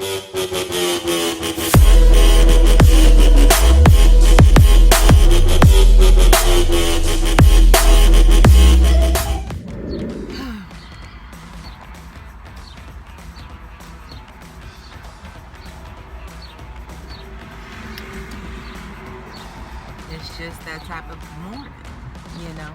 It's just that type of morning, you know.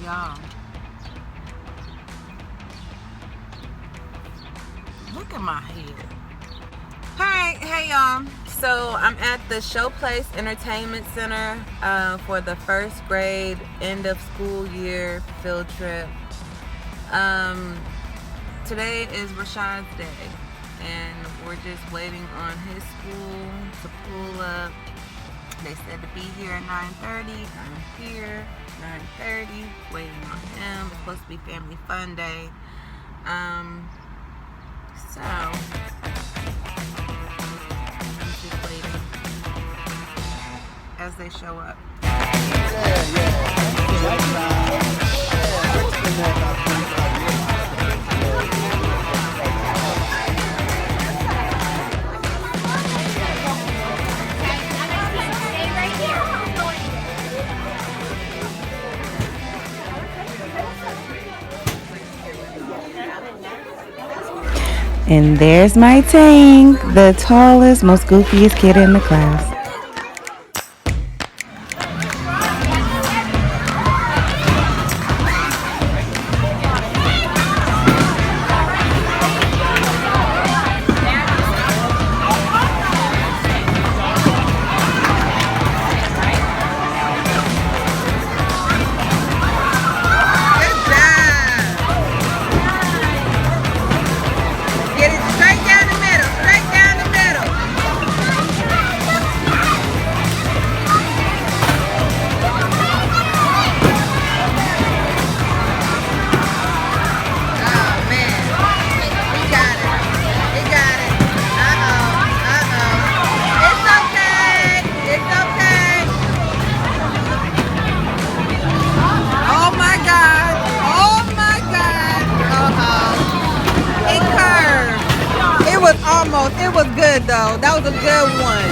Y'all, look at my head. Hey y'all. So I'm at the Showplace Entertainment Center for the first grade end of school year field trip. Today is Rashaud's day, and we're just waiting on his school to pull up. They said to be here at 9:30. I'm here, 9:30, waiting on him. It's supposed to be family fun day. So I'm just waiting as they show up. And there's my Tang, the tallest, most goofiest kid in the class. It was good though. That was a good one.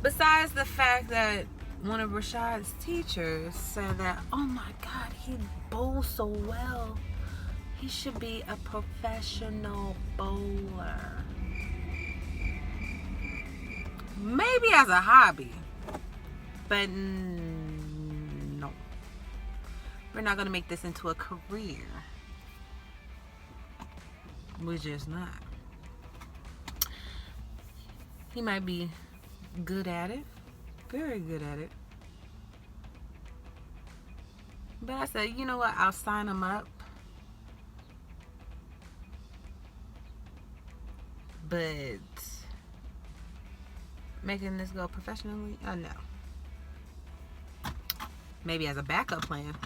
Besides the fact that one of Rashaud's teachers said that, oh my God, he bowls so well. He should be a professional bowler. Maybe as a hobby, but no. We're not gonna make this into a career. We're just not. He might be good at it, very good at it, but I said, you know what, I'll sign him up, but making this go professionally, no. Maybe as a backup plan,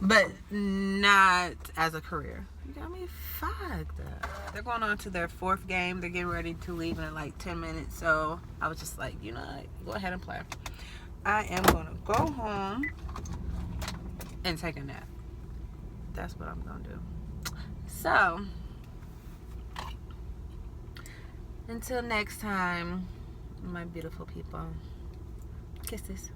but not as a career. You got me fucked up. They're going on to their fourth game. They're getting ready to leave in like 10 minutes. So I was just like, you know what? Go ahead and play. I am going to go home and take a nap. That's what I'm gonna do. So, until next time, my beautiful people. Kisses.